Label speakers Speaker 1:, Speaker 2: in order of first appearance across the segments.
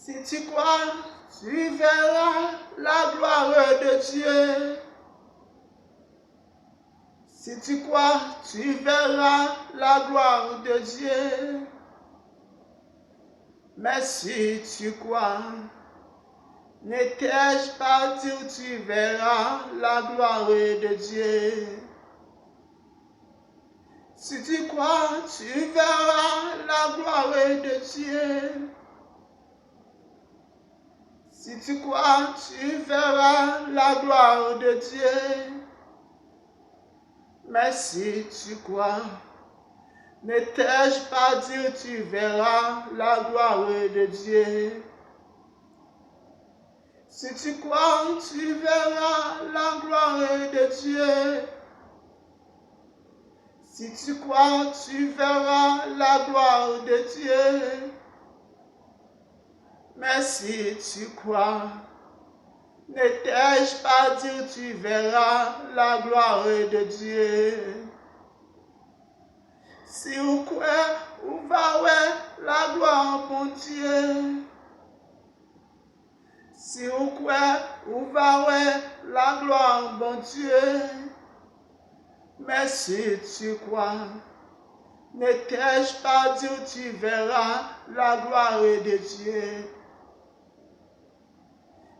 Speaker 1: Si tu crois, tu verras la gloire de Dieu. Si tu crois, tu verras la gloire de Dieu. Mais si tu crois, ne t'ai-je pas dit où tu verras la gloire de Dieu. Si tu crois, tu verras la gloire de Dieu. Si tu crois, tu verras la gloire de Dieu. Mais si tu crois, ne t'ai-je pas dit où tu verras la gloire de Dieu. Si tu crois, tu verras la gloire de Dieu. Si tu crois, tu verras la gloire de Dieu. Mais si tu crois, ne t'ai-je pas dit où tu verras la gloire de Dieu. Si vous croyez, vous verrez la gloire de Dieu. Si vous croyez, vous verrez la gloire de Dieu. Mais si tu crois, ne t'ai-je pas dit où tu verras la gloire de Dieu.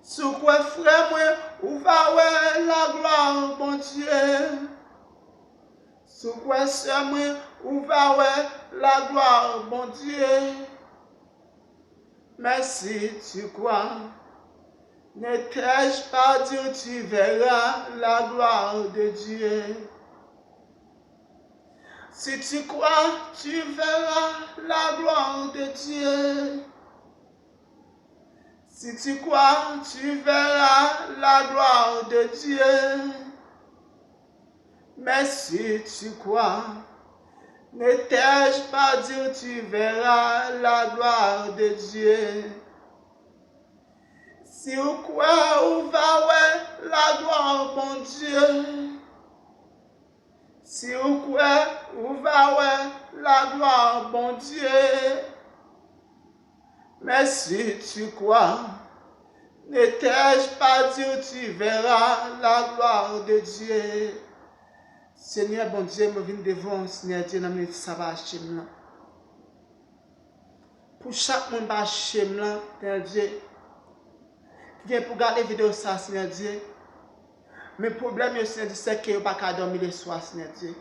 Speaker 1: Si vous croyez, frère, vous verrez la gloire de Dieu. Si vous croyez, sœur, vous verrez la gloire de Dieu. Mais si tu crois, ne t'ai-je pas dit où tu verras la gloire de Dieu. Si tu crois, tu verras la gloire de Dieu. Si tu crois, tu verras la gloire de Dieu. Mais si tu crois, ne t'ai-je pas dit où tu verras la gloire de Dieu. Si vous croyez, vous verrez la gloire de Dieu. Si vous croyez, vous verrez la gloire de Dieu. Mais si tu crois, ne t'ai-je pas dit où tu verras la gloire de Dieu. Seigneur, bon Dieu, je viens devant, Seigneur Dieu, dans mes sabachim. Pour chaque monde qui Seigneur Dieu, qui vient pour regarder la vidéo, ça, Seigneur Dieu. Mes problèmes, Seigneur Dieu, c'est que je ne peux pas dormir le soir, Seigneur Dieu.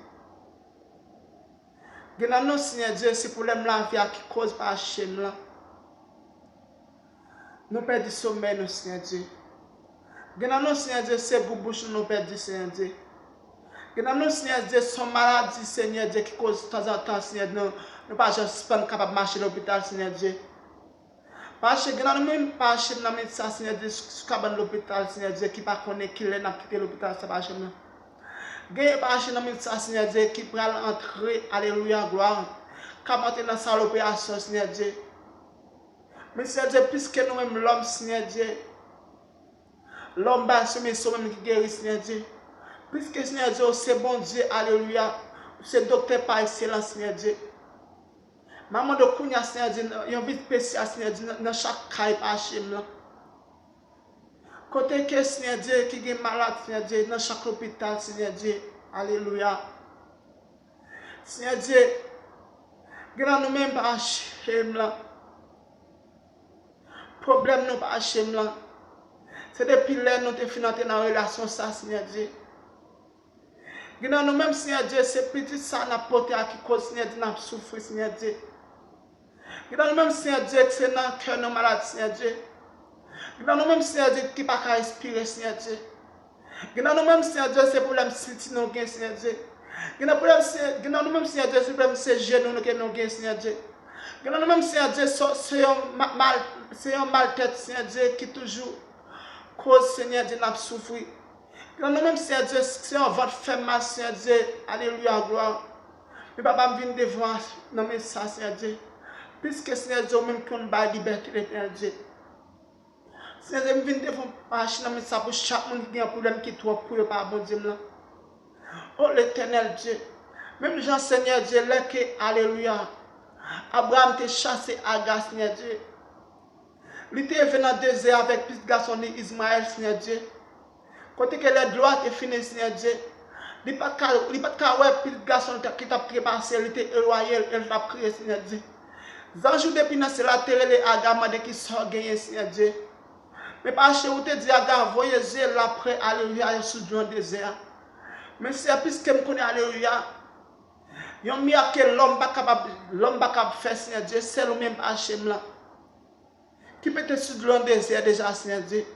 Speaker 1: Nous, Seigneur Dieu, c'est pour problème la vie qui cause par Seigneur. Nous perdons du sommeil, Seigneur Dieu. Nous, Seigneur Dieu, c'est pour bouche, nous perdons, Seigneur Dieu. Nous, Seigneur Dieu, son maladie, Seigneur Dieu, qui cause de temps en temps, Seigneur Dieu, nous ne pas capable de marcher à l'hôpital, Seigneur Dieu. Parce que nous même pas chez nous, Seigneur Dieu, sur l'hôpital, Seigneur Dieu, qui ne connaît pas qui est dans l'hôpital, ça va chez nous. Gagne pas chez nous, Seigneur Dieu, qui peut entrer, alléluia, gloire, qui va entrer dans sa l'opération, Seigneur Dieu. Mais Seigneur Dieu, puisque nous-mêmes, l'homme, Seigneur Dieu, l'homme, c'est nous-mêmes qui guérit, Seigneur Dieu. Puisque Seigneur Dieu, c'est bon Dieu, alléluia, c'est docteur par excellence, Seigneur Dieu. Maman de Kounia, Seigneur Dieu, il y a un vite spécial, Seigneur Dieu, dans chaque cas par Hachem. Côté que Seigneur Dieu, qui est malade, Seigneur Dieu, dans chaque hôpital, Seigneur Dieu, alléluia. Seigneur Dieu, nous-mêmes par Hachem. Problème nous par Hachem. C'est depuis là que nous avons fini dans la relation, ça, Seigneur Dieu. Nous-mêmes, Seigneur Dieu, c'est petit ça n'a porté à qui cause, Seigneur Dieu, n'a souffert, Seigneur Dieu. Nous-mêmes, Seigneur Dieu, c'est dans le cœur de nos malades, Seigneur Dieu. Nous-mêmes, Seigneur Dieu, qui ne peut pas respirer, Seigneur Dieu. Nous-mêmes, Seigneur Dieu, c'est pour le senti nous gain, Seigneur Dieu. Nous-mêmes, Seigneur Dieu, c'est pour le genou nous gain, Seigneur Dieu. Nous-mêmes, Seigneur Dieu, c'est un mal-tête, Seigneur Dieu, qui toujours cause, Seigneur Dieu, n'a souffert. Nous-mêmes, Seigneur Dieu, c'est un vote fait mal, Seigneur Dieu. Alléluia, gloire. Mais papa, je viens devant dans mes ça, Seigneur Dieu. Puisque, Seigneur Dieu, même qu'on bat la liberté, Seigneur Dieu. Seigneur Dieu, je viens devant dans mes ça pour chaque monde qui a un problème qui est trop pour par bon Dieu. Oh, l'éternel Dieu. Même Jean, Seigneur Dieu, là que, alléluia. Abraham t'a chassé Agar, Seigneur Dieu. Il était venu dans le désert avec petit garçon d'Ismaël, Seigneur Dieu. Quand que les droits étaient finis, Seigneur Dieu. Il n'y a pas de petit garçon qui t'a préparé, il était éloigné, il t'a prié, Seigneur Dieu. Zanjou depuis dans la terre, les agas de qui sont gagnés, Seigneur Dieu. Mais parce que vous te dites, agas, voyez l'après, alléluia, sous le désert. Mais c'est puisque je connais, alléluia. Yon mi a que l'homme pas capable faire, Seigneur Dieu, c'est le même Hachem là. Qui peut être sous le désert déjà, Seigneur Dieu.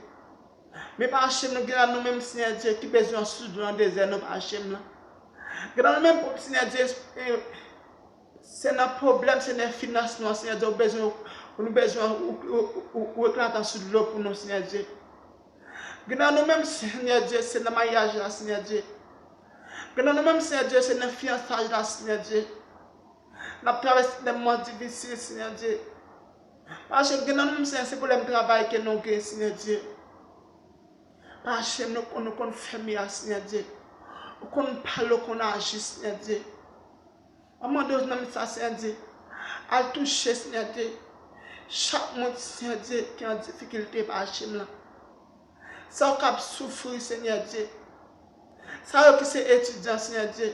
Speaker 1: Mais pas Hachem, nous même, Seigneur Dieu, qui besoin sous le désert, nous pas Hachem là. Nous même, Seigneur Dieu, c'est un problème, c'est un financement, Seigneur Dieu, nous besoin ou éclatant sous l'eau pour nous, Seigneur Dieu. Nous même, Seigneur Dieu, c'est le mariage là, Seigneur Dieu. Nous même, Seigneur Dieu, c'est le fiançage là, Seigneur Dieu. Nous traversons des moments difficiles, Seigneur Dieu. Parce que nous même, c'est pour le travail que nous avons, Seigneur Dieu. Parce que nous avons fait, Seigneur Dieu. Nous avons parlé, nous avons agi, Seigneur Dieu. Maman de nous ça, Seigneur Dieu. À toucher, Seigneur Dieu. Chaque monde, Seigneur Dieu, qui est en difficulté par Hachem là. Ça qui souffrir, Seigneur Dieu. Ça qui c'est étudiant, Seigneur Dieu.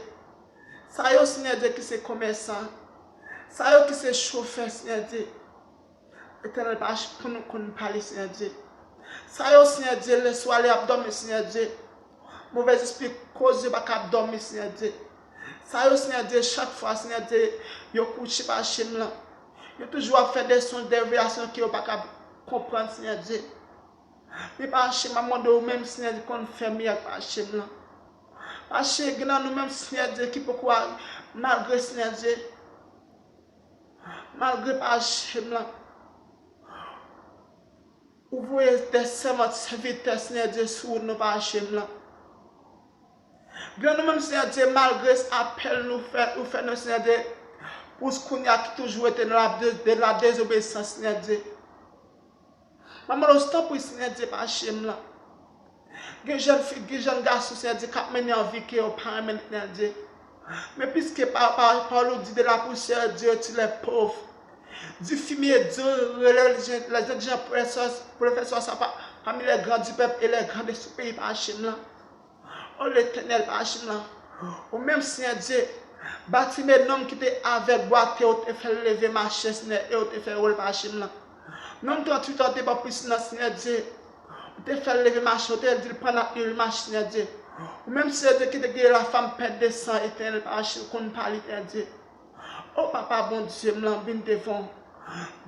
Speaker 1: Ça Seigneur Dieu, qui c'est commerçant. Ça qui c'est chauffeur, Seigneur Dieu. Éternel, pour nous parler, Seigneur Dieu. Ça Seigneur Dieu, le soir, les abdomen, Seigneur Dieu. Mauvais esprit, cause de abdomen, Seigneur Dieu. Ça Seigneur Dieu, chaque fois, Seigneur Dieu, yo couché par Hachem là. Yo toujours fait des sons, des réactions qui yo pas comprendre, Seigneur Dieu. Mais par Hachem, maman de vous même, Seigneur Dieu, qu'on fait mieux par Hachem là. Parce que nous même, Seigneur Dieu, qui peut quoi, malgré, Seigneur Dieu, malgré par Hachem là, vous voyez des serviteurs, Seigneur Dieu, sur nous par Hachem là. Bien nous même, Seigneur Dieu, malgré l'appel nous fait, nous, Seigneur Dieu, pour ce qu'on a qui toujours été dans la désobéissance, Seigneur Dieu. Maman, on stop pour Seigneur Dieu, par Hachem là. Les jeunes garçons, Seigneur Dieu, qui ont mené en vie, qui ont pas mené, Seigneur Dieu. Mais puisque Paul dit de la poussière, Dieu, tu les pauvres. Du fumier, Dieu, les gens professeurs, parmi les grands du peuple et les grands de ce pays, par Hachem là. Oh l'Éternel, par Hachem là. Ou même Seigneur Dieu, bâti mes noms qui étaient avec boîte et fait lever ma chaise et fait rouler par Hachem là. Non, 38 ans, tu n'es pas plus dans Seigneur Dieu. Tu fait lever ma chaise, tu dis prendre la marche, Seigneur Dieu. Ou même Seigneur Dieu qui te guérit la femme perd de sang, Éternel, par Hachem, qu'on parle, Éternel Dieu. Oh papa, bon Dieu, me l'embine devant.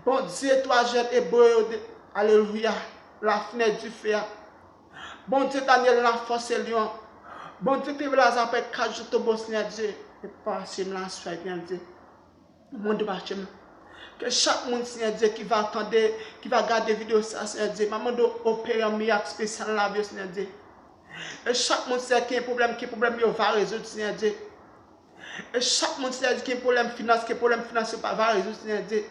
Speaker 1: Bon Dieu, toi, jeune hébreu, alléluia, la fenêtre du feu. Bon Dieu, Daniel, la force et lion. Bon Dieu, tu veux la après 4 jours, bon Seigneur Dieu. Et pas Hachem, la soie, bien Dieu. Le monde de Hachem. Que chaque monde, Seigneur Dieu, qui va attendre, qui va regarder vidéo, ça, Seigneur Dieu. Maman doit opérer un miracle spécial dans la vie, Seigneur Dieu. Et chaque monde, Seigneur, qui a un problème, il va résoudre, Seigneur Dieu. Et chaque monde, Seigneur, qui a un problème financier, va résoudre, Seigneur Dieu.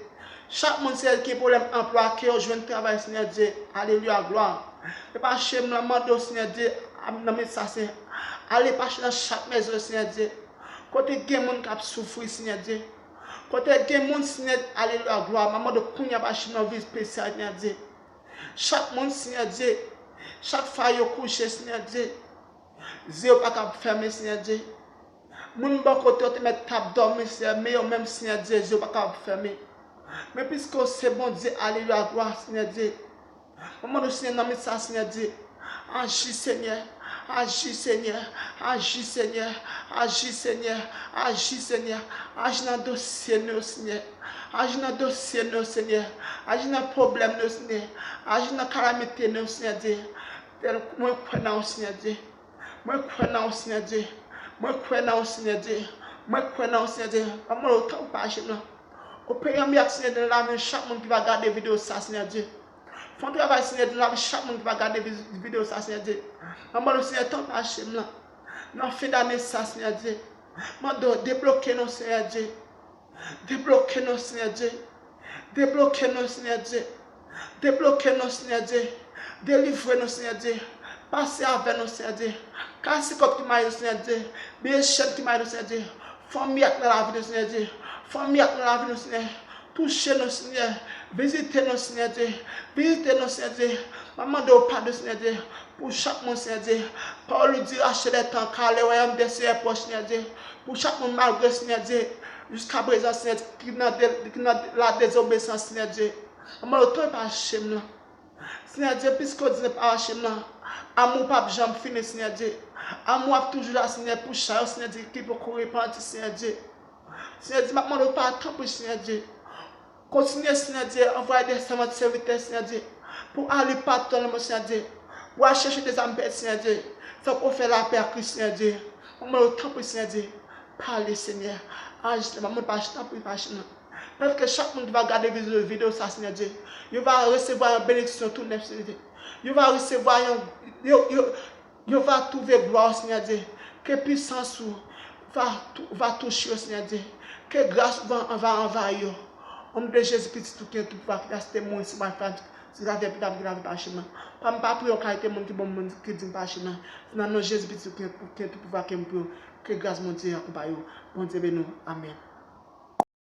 Speaker 1: Chaque monde, Seigneur, qui a un problème emploi, qui a besoin de travail, Seigneur Dieu. Alléluia, gloire. Et pas chez moi, Seigneur Dieu, ça, c'est allez pas dans chaque maison, Seigneur Dieu. Côté il y a des gens qui souffrent, Seigneur Dieu. Côté il y a des gens, Seigneur, alléluia, gloire. Maman de Kounia, dans vie spéciale, Seigneur Dieu. Chaque monde, Seigneur Dieu. Chaque fois, il couche, Seigneur Dieu. Dieu pas capable de fermer, Seigneur Dieu. Moun bon côté, tu mets table dormir, mais même, Seigneur Dieu, Dieu pas capable de fermer. Mais puisque c'est bon Dieu, alléluia, gloire, Seigneur Dieu. Maman de Seigneur, dans ça, Seigneur Dieu. Agis, Seigneur. Agis, Seigneur. Agis, Seigneur. Agis, Seigneur. Agis, Seigneur. Agis dans le dossier, Seigneur. Agis dans le dossier, Seigneur. Agis dans le problème, Seigneur. Agis dans la calamité, Seigneur Dieu. Moi, je crois dans le Seigneur Dieu. Moi, je crois dans le Seigneur Dieu. Moi, je crois dans le Seigneur Dieu. Moi, je crois dans le Seigneur Dieu. Maman, je ne pas agir là. Au pays, il y a Seigneur de la vie, chaque monde qui va regarder la vidéo, ça, Seigneur Dieu. Font travail, Seigneur, de la vie, chaque monde qui va regarder la vidéo, ça, Seigneur Dieu. Maman, le Seigneur, tant pas chez moi. Dans la fin d'année, ça, Seigneur Dieu. Maman, débloquez-nous, Seigneur Dieu. Débloquez-nous, Seigneur Dieu. Débloquez-nous, Seigneur Dieu. Débloquez-nous, Seigneur Dieu. Délivrez-nous, Seigneur Dieu. Passez avec nous, Seigneur Dieu. Cassez comme qui m'a dit, Seigneur Dieu. Bien chèque qui m'a dit, Seigneur Dieu. Famille dans la vie, Seigneur Dieu. Famille dans la vie, Seigneur. Touchez-nous, Seigneur. Visitez-nous, Seigneur Dieu. Visitez-nous, Seigneur Dieu. Maman de pardon, Seigneur Dieu. Pour chaque monde, Seigneur Dieu. Paul lui dit, racheter les temps, car les royaumes de ses proches, Seigneur Dieu. Pour chaque monde, malgré, Seigneur Dieu. Jusqu'à présent, Seigneur Dieu, qui n'a la désobéissance, Seigneur Dieu. Maman, le temps n'est pas chem là. Seigneur Dieu, puisqu'on dit pas chem là. Amour pas jamais fini, Seigneur Dieu. Amour toujours là, Seigneur, pour chaque, Seigneur Dieu, qui peut courir partir, Seigneur Dieu. Seigneur Dieu, maman, le pas tant pour Seigneur Dieu. Continuez, Seigneur Dieu, envoyer des serviteurs, Seigneur Dieu, pour aller partout dans le monde, Seigneur Dieu, pour aller chercher des âmes, Seigneur Dieu, pour faire la paix à Christ, Seigneur Dieu. Maman, le temps pour Seigneur Dieu, parlez, Seigneur. Agissez, maman, pas acheter pour pas acheter. Parce que chaque monde va regarder la vidéo, ça, Seigneur Dieu. Il va recevoir une bénédiction tout neuf, Seigneur Dieu. Il va recevoir il va trouver gloire, Seigneur Dieu. Que puissance va toucher, Seigneur Dieu. Que grâce va envahir. Homme de Jésus-Christ, tout qui est tout pouvoir, qui a ce témoin, si ma femme, si la vie est pas chemin. Pas me prier en qualité de monde qui bon monde qui dit pas chemin. Dans nom Jésus-Christ, tout qui est tout pouvoir, que grâce mon Dieu accompagne. Bon Dieu, nous. Amen.